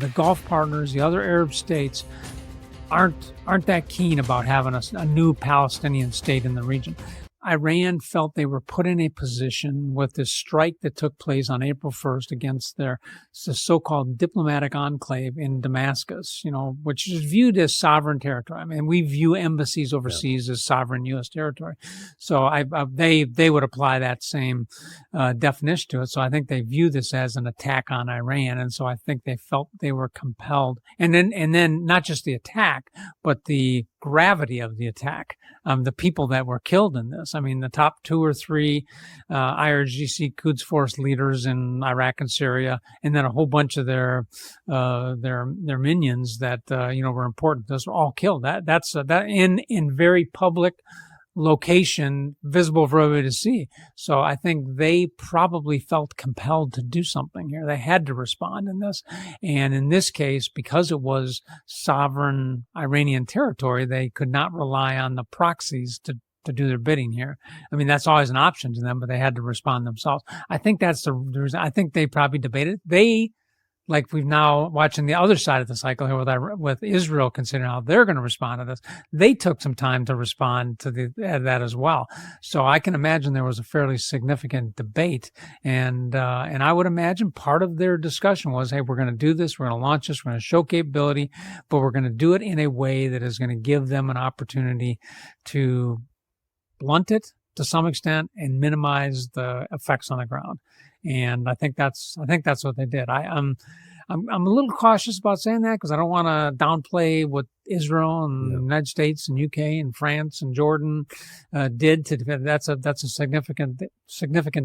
The Gulf partners, the other Arab states, aren't that keen about having a new Palestinian state in the region. Iran felt they were put in a position with this strike that took place on April 1st against their so-called diplomatic enclave in Damascus, which is viewed as sovereign territory. I mean, we view embassies overseas as sovereign U.S. territory. So they would apply that same definition to it. So I think they view this as an attack on Iran. And so I think they felt they were compelled. And then not just the attack, but the gravity of the attack, the people that were killed in this. I mean, the top 2 or 3 IRGC Quds Force leaders in Iraq and Syria, and then a whole bunch of their minions that were important. Those were all killed. That's in very public location, visible for everybody to see. So I think they probably felt compelled to do something here. They had to respond in this. And in this case, because it was sovereign Iranian territory, they could not rely on the proxies to do their bidding here. I mean, that's always an option to them, but they had to respond themselves. I think that's the reason. I think they probably debated. They, like we've now watching the other side of the cycle here with Israel, considering how they're going to respond to this, they took some time to respond to that as well. So I can imagine there was a fairly significant debate, and I would imagine part of their discussion was, hey, we're going to do this, we're going to launch this, we're going to show capability, but we're going to do it in a way that is going to give them an opportunity to blunt it to some extent and minimize the effects on the ground. And I think that's what they did. I'm a little cautious about saying that because I don't want to downplay what Israel and the United States and UK and France and Jordan did to defend. That's a significant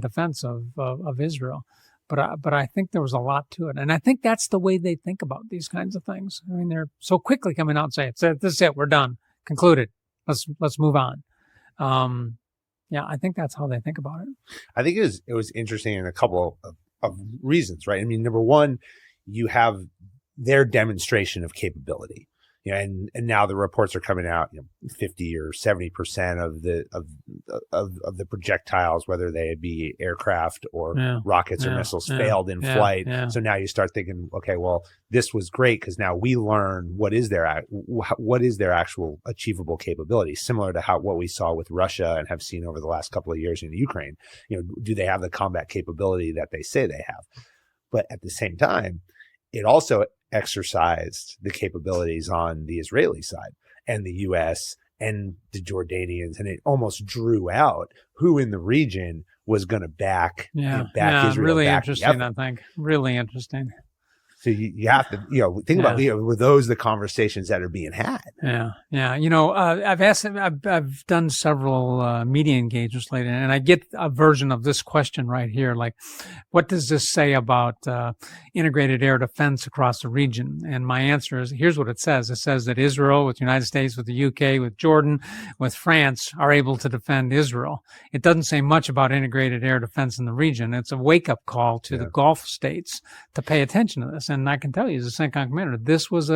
defense of Israel. But I think there was a lot to it, and I think that's the way they think about these kinds of things. I mean, they're so quickly coming out and saying, "This is it, we're done, concluded. Let's move on." Yeah, I think that's how they think about it. I think it was interesting in a couple of reasons, right? I mean, number one, you have their demonstration of capability, and now the reports are coming out, 50 or 70% of the projectiles, whether they be aircraft or rockets or missiles, failed in flight. Yeah. So now you start thinking, okay, well, this was great because now we learn what is their actual achievable capability, similar to what we saw with Russia and have seen over the last couple of years in Ukraine. Do they have the combat capability that they say they have? But at the same time, it also exercised the capabilities on the Israeli side and the U.S. and the Jordanians, and it almost drew out who in the region was going to back Israel. Really interesting, I think. Really interesting. So you have to, think about, were those the conversations that are being had? Yeah. I've done several media engagements lately, and I get a version of this question right here. Like, what does this say about integrated air defense across the region? And my answer is, here's what it says. It says that Israel, with the United States, with the UK, with Jordan, with France, are able to defend Israel. It doesn't say much about integrated air defense in the region. It's a wake-up call to the Gulf states to pay attention to this. And I can tell you, as a CENTCOM commander, this was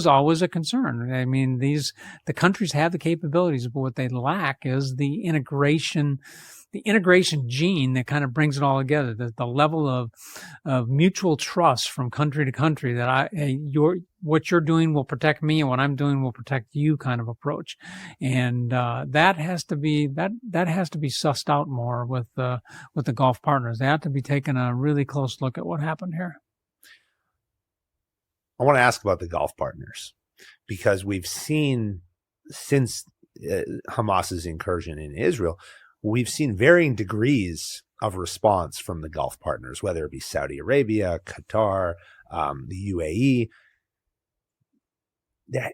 always a concern. I mean, the countries have the capabilities, but what they lack is the integration gene that kind of brings it all together. The level of mutual trust from country to country that what you're doing will protect me and what I'm doing will protect you kind of approach. And that has to be sussed out more with the Gulf partners. They have to be taking a really close look at what happened here. I want to ask about the Gulf partners because we've seen since Hamas's incursion in Israel, we've seen varying degrees of response from the Gulf partners, whether it be Saudi Arabia, Qatar, the UAE.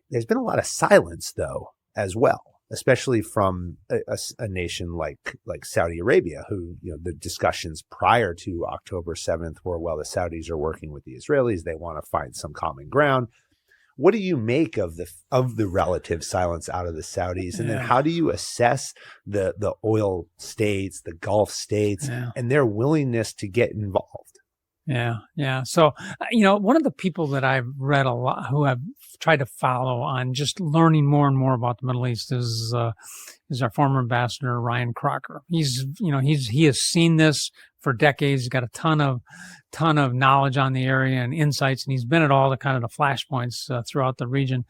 There's been a lot of silence, though, as well, especially from a nation like Saudi Arabia, who, the discussions prior to October 7th were, well, the Saudis are working with the Israelis. They want to find some common ground. What do you make of the relative silence out of the Saudis? And then how do you assess the oil states, the Gulf states, and their willingness to get involved? Yeah. So, one of the people that I've read a lot, who I've tried to follow on just learning more and more about the Middle East is our former ambassador, Ryan Crocker. He has seen this for decades. He's got a ton of knowledge on the area and insights, and he's been at all the kind of the flashpoints throughout the region.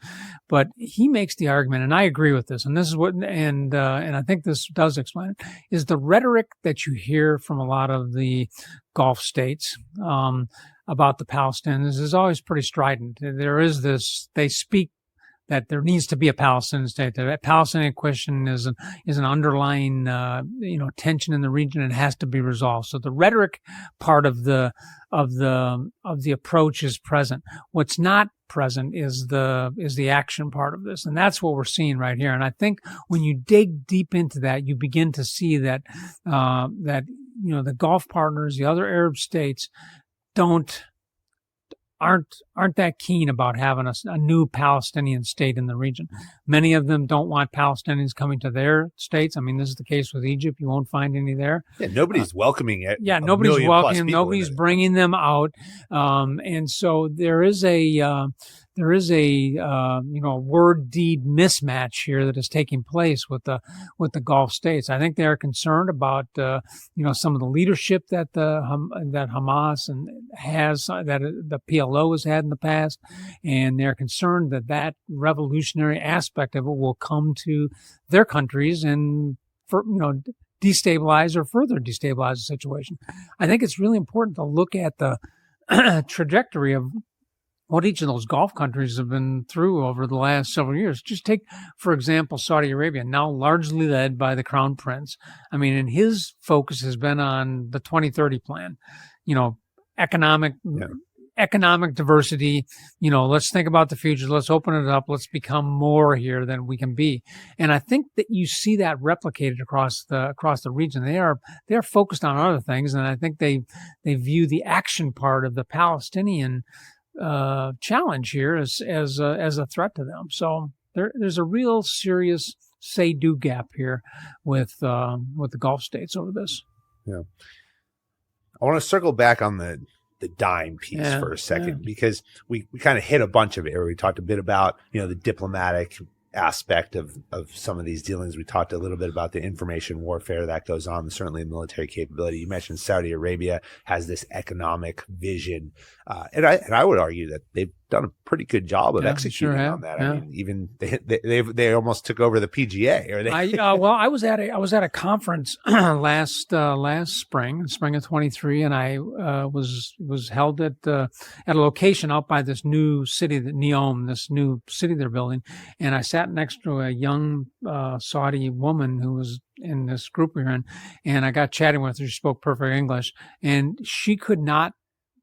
But he makes the argument, and I agree with this, and this is what, and I think this does explain it, is the rhetoric that you hear from a lot of the Gulf states about the Palestinians is always pretty strident. There is this, they speak that there needs to be a Palestinian state. The Palestinian question is an underlying, tension in the region and has to be resolved. So the rhetoric part of the approach is present. What's not present is the action part of this, and that's what we're seeing right here. And I think when you dig deep into that, you begin to see that the Gulf partners, the other Arab states, aren't that keen about having a new Palestinian state in the region. Many of them don't want Palestinians coming to their states. I mean, this is the case with Egypt. You won't find any there. Yeah, nobody's welcoming it. Yeah, nobody's welcoming them. Nobody's bringing them out. And so there is a word deed mismatch here that is taking place with the Gulf states. I think they are concerned about some of the leadership that that Hamas has, that the PLO has had in the past, and they're concerned that revolutionary aspect of it will come to their countries and destabilize or further destabilize the situation. I think it's really important to look at the trajectory of what each of those Gulf countries have been through over the last several years. Just take, for example, Saudi Arabia, now largely led by the Crown Prince. I mean, and his focus has been on the 2030 plan, economic diversity. Let's think about the future. Let's open it up. Let's become more here than we can be. And I think that you see that replicated across the region. They are focused on other things, and I think they view the action part of the Palestinian challenge here as a threat to them. So there's a real serious say-do gap here with the Gulf states over this. Yeah, I want to circle back on the dime piece for a second, because we kind of hit a bunch of it. We talked a bit about the diplomatic aspect of some of these dealings. We talked a little bit about the information warfare that goes on, certainly military capability. You mentioned Saudi Arabia has this economic vision, and I would argue that they've done a pretty good job of executing on that. Yeah. I mean, even they almost took over the PGA. Or I was at a conference last spring of 23, and I was held at a location out by this new city, Neom, this new city they're building, and I sat next to a young Saudi woman who was in this group we were in, and I got chatting with her. She spoke perfect English, and she could not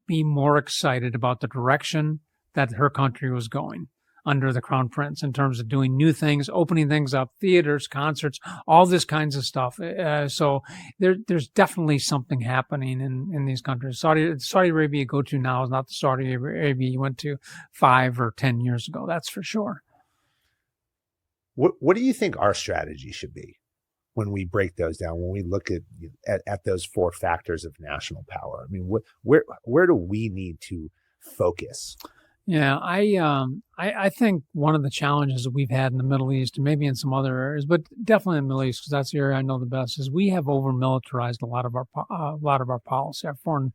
be more excited about the direction that her country was going under the Crown Prince in terms of doing new things, opening things up, theaters, concerts, all this kinds of stuff. So there's definitely something happening in these countries. Saudi Arabia you go to now is not the Saudi Arabia you went to 5 or 10 years ago. That's for sure. What do you think our strategy should be when we break those down, when we look at those 4 factors of national power? I mean, where do we need to focus? Yeah, I think one of the challenges that we've had in the Middle East, and maybe in some other areas, but definitely in the Middle East, because that's the area I know the best, is we have over-militarized a lot of our policy, our foreign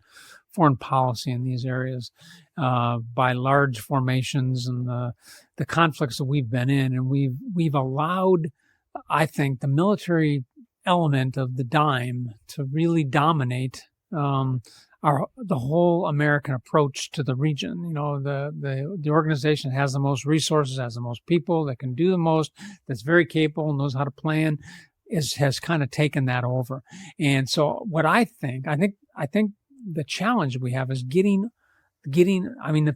policy in these areas, by large formations and the conflicts that we've been in, and we've allowed, I think, the military element of the dime to really dominate the whole American approach to the region. The organization has the most resources, has the most people that can do the most, that's very capable, knows how to plan, has kind of taken that over. And so what I think the challenge we have is getting. I mean, the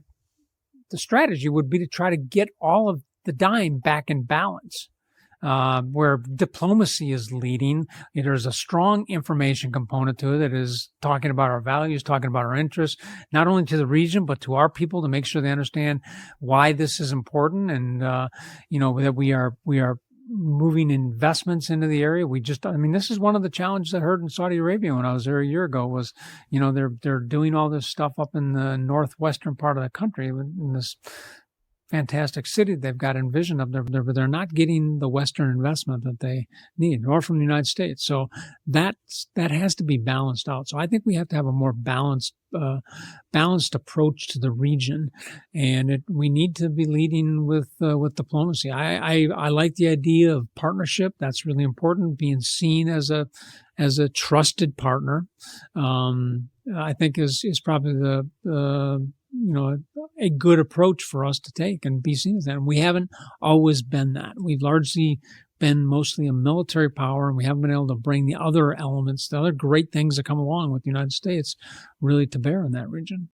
strategy would be to try to get all of the dime back in balance. Where diplomacy is leading, there's a strong information component to it that is talking about our values, talking about our interests, not only to the region, but to our people, to make sure they understand why this is important, and, that we are moving investments into the area. This is one of the challenges I heard in Saudi Arabia when I was there a year ago was, they're doing all this stuff up in the northwestern part of the country in this fantastic city they've got envisioned up there, but they're not getting the Western investment that they need, nor from the United States. So that has to be balanced out. So I think we have to have a more balanced approach to the region, and we need to be leading with diplomacy. I like the idea of partnership. That's really important. Being seen as a trusted partner, I think is probably a good approach for us to take and be seen as that. And we haven't always been that. We've largely been mostly a military power, and we haven't been able to bring the other elements, the other great things that come along with the United States, really to bear in that region.